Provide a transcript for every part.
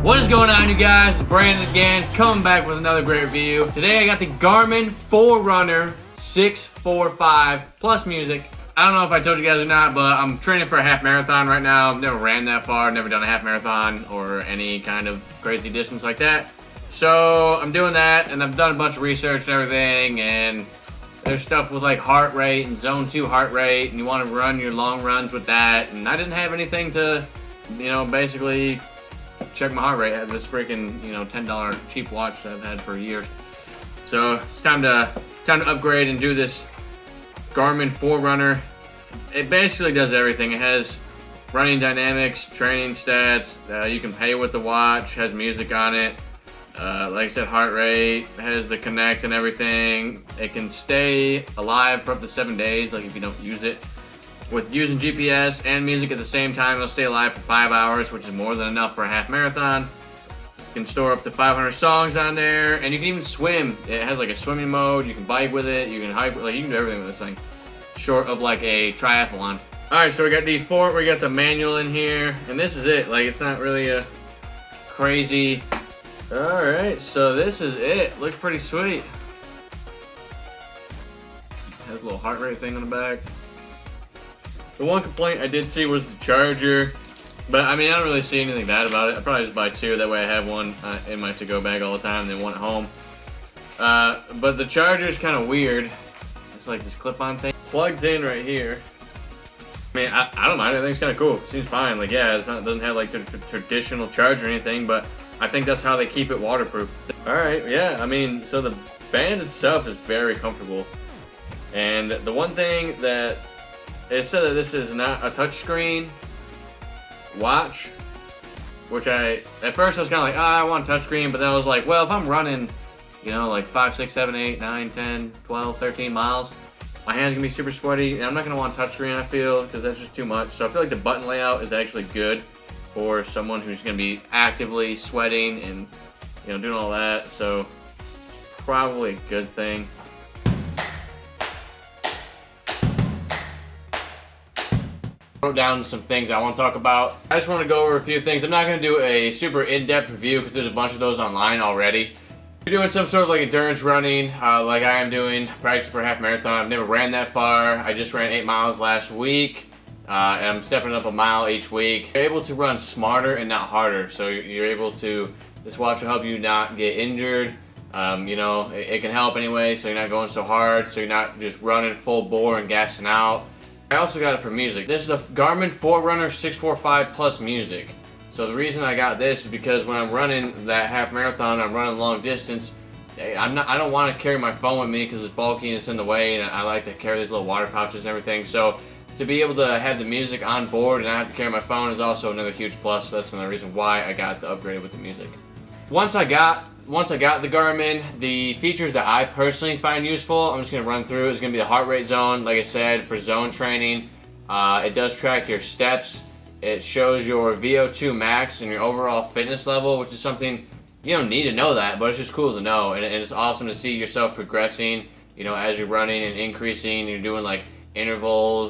What is going on, you guys? It's Brandon again, coming back with another great review. Today I got the Garmin Forerunner 645 plus music. I don't know if I told you guys or not, but I'm training for a half marathon right now. I've never ran that far, never done a half marathon or any kind of crazy distance like that. So I'm doing that, and I've done a bunch of research and everything, and there's stuff with like heart rate and zone 2 heart rate, and you want to run your long runs with that. And I didn't have anything to, basically check my heart rate. I have this freaking, $10 cheap watch that I've had for years. So it's time to upgrade and do this Garmin Forerunner. It basically does everything. It has running dynamics, training stats. You can pay with the watch. Has music on it. Like I said, heart rate. Has the Connect and everything. It can stay alive for up to 7 days, like if you don't use it. With using GPS and music at the same time, it'll stay alive for 5 hours, which is more than enough for a half marathon. You can store up to 500 songs on there, and you can even swim. It has like a swimming mode. You can bike with it. You can hike, you can do everything with this thing, short of like a triathlon. All right, so we got the manual in here, and this is it. Like, it's not really a crazy. All right, so this is it. Looks pretty sweet. Has a little heart rate thing on the back. The one complaint I did see was the charger, but I mean, I don't really see anything bad about it. I probably just buy two, that way I have one in my to-go bag all the time and then one at home. But the charger is kind of weird. It's like this clip-on thing. Plugs in right here. I mean, I don't mind it. I think it's kind of cool. It seems fine. Like, yeah, it doesn't have like traditional charge or anything, but I think that's how they keep it waterproof. All right, yeah, I mean, so the band itself is very comfortable. And the one thing that it said that this is not a touchscreen watch, which at first I was kind of like, I want a touchscreen, but then I was like, well, if I'm running, like 5, 6, 7, 8, 9, 10, 12, 13 miles, my hand's gonna be super sweaty, and I'm not gonna want a touchscreen, I feel, because that's just too much. So I feel like the button layout is actually good for someone who's gonna be actively sweating and, doing all that. So probably a good thing. Wrote down some things I want to talk about. I just want to go over a few things. I'm not going to do a super in-depth review because there's a bunch of those online already. If you're doing some sort of like endurance running, like I am doing, practice for a half marathon. I've never ran that far. I just ran 8 miles last week, and I'm stepping up a mile each week. You're able to run smarter and not harder. So you're able to, this watch will help you not get injured. It can help anyway, so you're not going so hard, so you're not just running full bore and gassing out. I also got it for music. This is the Garmin Forerunner 645 plus music. So the reason I got this is because when I'm running that half marathon, I'm running long distance, I don't want to carry my phone with me because it's bulky and it's in the way, and I like to carry these little water pouches and everything. So to be able to have the music on board and not have to carry my phone is also another huge plus. So that's another reason why I got the upgrade with the music. Once I got the Garmin, the features that I personally find useful, I'm just going to run through. It's going to be the heart rate zone, like I said, for zone training. It does track your steps. It shows your VO2 max and your overall fitness level, which is something you don't need to know that, but it's just cool to know. And it's awesome to see yourself progressing, as you're running and increasing. You're doing like interval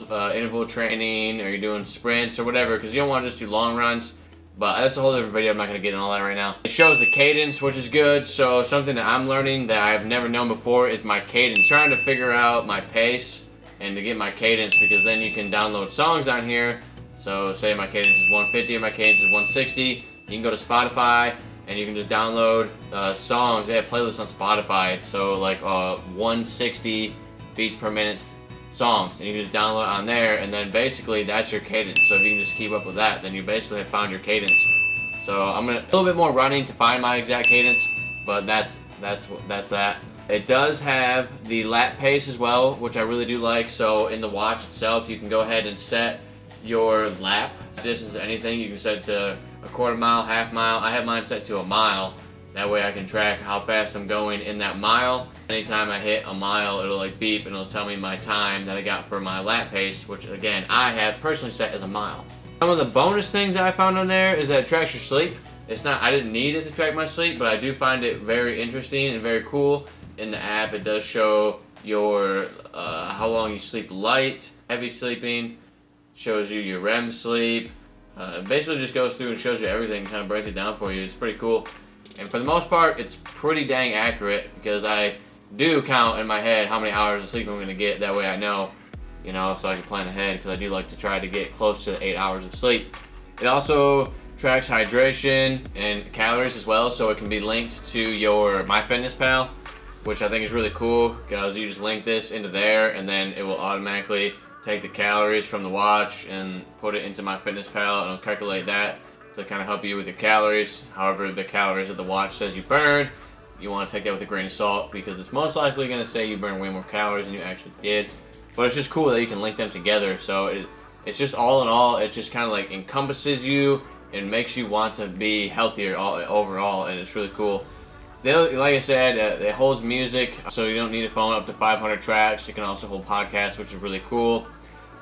training, or you're doing sprints or whatever, because you don't want to just do long runs. But that's a whole different video. I'm not going to get into all that right now. It shows the cadence, which is good. So something that I'm learning that I've never known before is my cadence. Trying to figure out my pace and to get my cadence, because then you can download songs on here. So say my cadence is 150 or my cadence is 160. You can go to Spotify and you can just download songs. They have playlists on Spotify. So like 160 beats per minute songs, and you can just download on there, and then basically that's your cadence. So if you can just keep up with that, then you basically have found your cadence. So I'm gonna a little bit more running to find my exact cadence, but that's that. It does have the lap pace as well, which I really do like. So in the watch itself, you can go ahead and set your lap distance to anything. You can set it to a quarter mile, half mile. I have mine set to a mile. That way I can track how fast I'm going in that mile. Anytime I hit a mile, it'll like beep and it'll tell me my time that I got for my lap pace, which again, I have personally set as a mile. Some of the bonus things that I found on there is that it tracks your sleep. I didn't need it to track my sleep, but I do find it very interesting and very cool. In the app, it does show your how long you sleep light, heavy sleeping, shows you your REM sleep, It basically just goes through and shows you everything, kind of breaks it down for you. It's pretty cool. And for the most part, it's pretty dang accurate because I do count in my head how many hours of sleep I'm going to get. That way I know, you know, so I can plan ahead because I do like to try to get close to 8 hours of sleep. It also tracks hydration and calories as well, so it can be linked to your MyFitnessPal, which I think is really cool because you just link this into there and then it will automatically take the calories from the watch and put it into MyFitnessPal, and it'll calculate that to kind of help you with your calories. However, the calories that the watch says you burned, you want to take that with a grain of salt because it's most likely going to say you burned way more calories than you actually did. But it's just cool that you can link them together. So it's just all in all, it just kind of like encompasses you and makes you want to be healthier overall, and it's really cool. Like I said, it holds music, so you don't need a phone up to 500 tracks. It can also hold podcasts, which is really cool.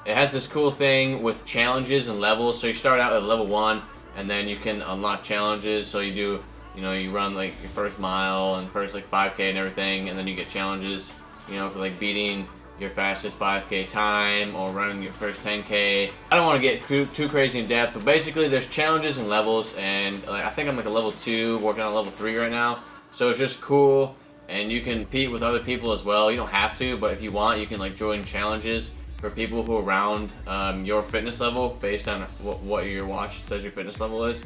It has this cool thing with challenges and levels. So you start out at level 1, and then you can unlock challenges. So you do, you know, you run like your first mile and first like 5K and everything, and then you get challenges, you know, for like beating your fastest 5K time or running your first 10K. I don't want to get too crazy in depth, but basically there's challenges and levels, and like I think I'm like a level 2, working on level 3 right now. So it's just cool, and you can compete with other people as well. You don't have to, but if you want, you can like join challenges for people who are around your fitness level based on what your watch says your fitness level is.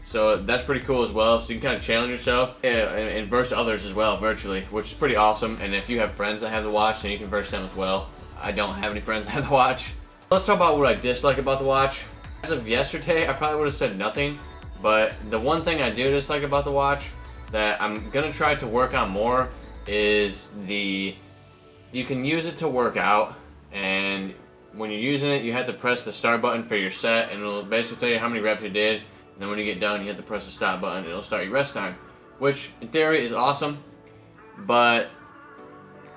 So that's pretty cool as well. So you can kind of challenge yourself and verse others as well virtually, which is pretty awesome. And if you have friends that have the watch, then you can verse them as well. I don't have any friends that have the watch. Let's talk about what I dislike about the watch. As of yesterday, I probably would have said nothing, but the one thing I do dislike about the watch that I'm gonna try to work on more is you can use it to work out, and when you're using it, you have to press the start button for your set, and it'll basically tell you how many reps you did. And then when you get done, you have to press the stop button. It'll start your rest time, which in theory is awesome. But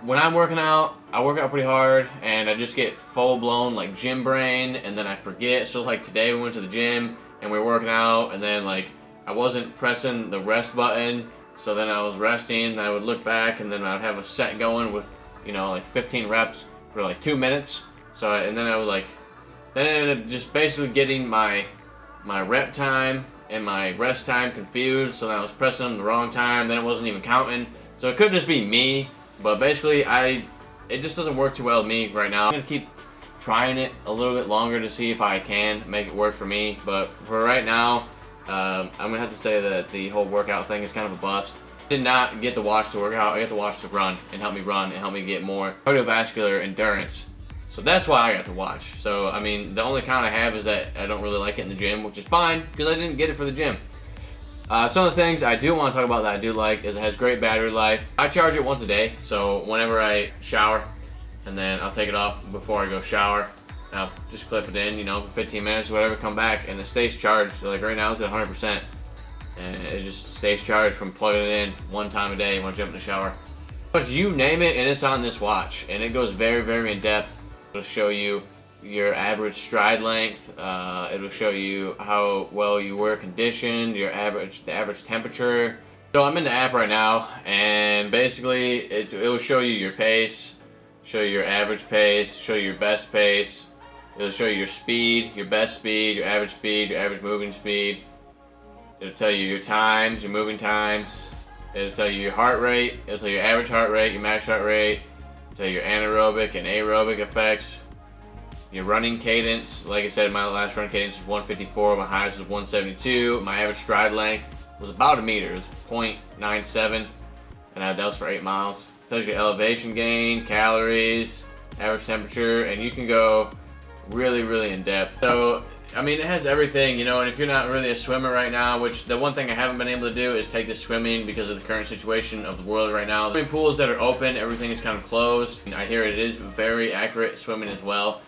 when I'm working out, I work out pretty hard, and I just get full-blown like gym brain, and then I forget. So like today we went to the gym and we were working out, and then like I wasn't pressing the rest button, so then I was resting, and I would look back, and then I would have a set going with, you know, like 15 reps for like 2 minutes. So, and then I would like, then I ended up just basically getting my rep time and my rest time confused, so then I was pressing them the wrong time, then it wasn't even counting. So it could just be me, but basically it just doesn't work too well with me right now. I'm gonna keep trying it a little bit longer to see if I can make it work for me, but for right now, I'm gonna have to say that the whole workout thing is kind of a bust. Did not get the watch to work out. I got the watch to run and help me get more cardiovascular endurance. So that's why I got the watch. So I mean, the only con I have is that I don't really like it in the gym, which is fine because I didn't get it for the gym. Some of the things I do want to talk about that I do like is it has great battery life. I charge it once a day, so whenever I shower, and then I'll take it off before I go shower. I'll just clip it in, you know, for 15 minutes or whatever, come back, and it stays charged. So like right now it's at 100%, and it just stays charged from plugging it in one time a day when I jump in the shower. But you name it, and it's on this watch, and it goes very, very in depth. It'll show you your average stride length. It'll show you how well you were conditioned, the average temperature. So I'm in the app right now, and basically it will show you your pace, show you your average pace, show you your best pace. It'll show you your speed, your best speed, your average moving speed. It'll tell you your times, your moving times. It'll tell you your heart rate. It'll tell you your average heart rate, your max heart rate. It'll tell you your anaerobic and aerobic effects. Your running cadence. Like I said, my last run cadence was 154. My highest was 172. My average stride length was about a meter. It was 0.97, and that was for 8 miles. It tells you elevation gain, calories, average temperature, and you can go really, really in depth. So, I mean, it has everything, you know, and if you're not really a swimmer right now, which the one thing I haven't been able to do is take to swimming because of the current situation of the world right now. Swimming pools that are open, everything is kind of closed. And I hear it is very accurate swimming as well.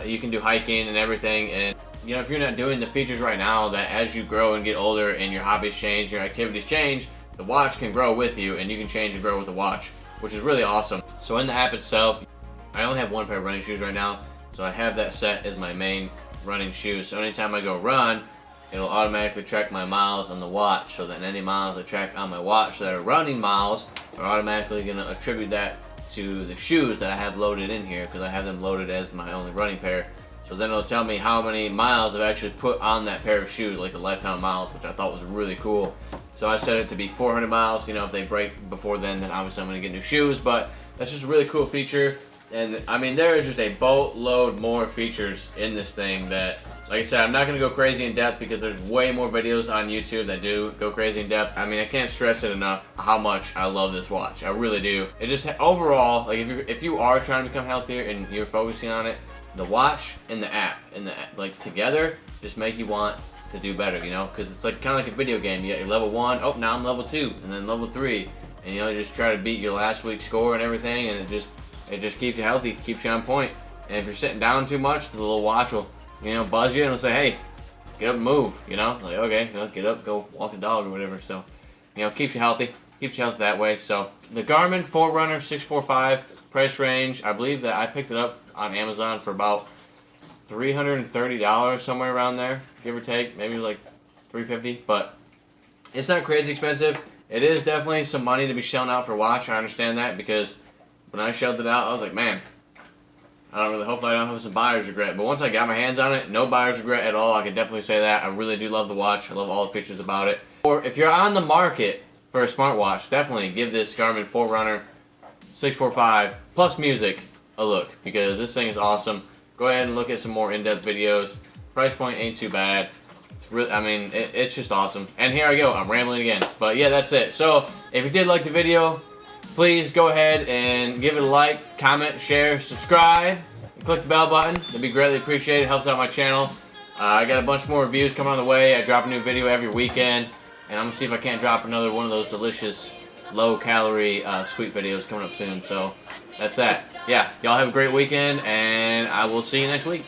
You can do hiking and everything, and you know, if you're not doing the features right now, that as you grow and get older and your hobbies change, your activities change, the watch can grow with you, and you can change and grow with the watch, which is really awesome. So in the app itself, I only have one pair of running shoes right now, so I have that set as my main running shoes. So anytime I go run, it'll automatically track my miles on the watch, so that any miles I track on my watch that are running miles are automatically going to attribute that to the shoes that I have loaded in here, because I have them loaded as my only running pair. So then it'll tell me how many miles I've actually put on that pair of shoes, like the lifetime miles, which I thought was really cool. So I set it to be 400 miles. You know, if they break before then obviously I'm going to get new shoes. But that's just a really cool feature. And I mean, there is just a boatload more features in this thing that, like I said, I'm not going to go crazy in depth because there's way more videos on YouTube that do go crazy in depth. I mean, I can't stress it enough how much I love this watch. I really do. It just, overall, like if you are trying to become healthier and you're focusing on it, the watch and the app, like together, just make you want to do better, you know? Because it's like kind of like a video game. You got your level 1, oh, now I'm level 2, and then level 3. And you know, you just try to beat your last week's score and everything, and it just keeps you healthy, keeps you on point. And if you're sitting down too much, the little watch will, you know, buzz you and it'll say, hey, get up and move, you know? Like, okay, well, get up, go walk the dog or whatever. So, you know, keeps you healthy that way. So, the Garmin Forerunner 645 price range, I believe that I picked it up on Amazon for about $330, somewhere around there, give or take, maybe like $350, but it's not crazy expensive. It is definitely some money to be shelling out for a watch. I understand that, because when I shelled it out, I was like, man, hopefully I don't have some buyer's regret. But once I got my hands on it, no buyer's regret at all. I can definitely say that. I really do love the watch. I love all the features about it. Or if you're on the market for a smartwatch, definitely give this Garmin Forerunner 645 plus music a look, because this thing is awesome. Go ahead and look at some more in-depth videos. Price point ain't too bad. It's really, I mean, it's just awesome. And here I go, I'm rambling again. But yeah, that's it. So if you did like the video, please go ahead and give it a like, comment, share, subscribe, and click the bell button. That'd be greatly appreciated. It helps out my channel. I got a bunch more reviews coming on the way. I drop a new video every weekend, and I'm gonna see if I can't drop another one of those delicious, low-calorie, sweet videos coming up soon. So that's that. Yeah, y'all have a great weekend, and I will see you next week.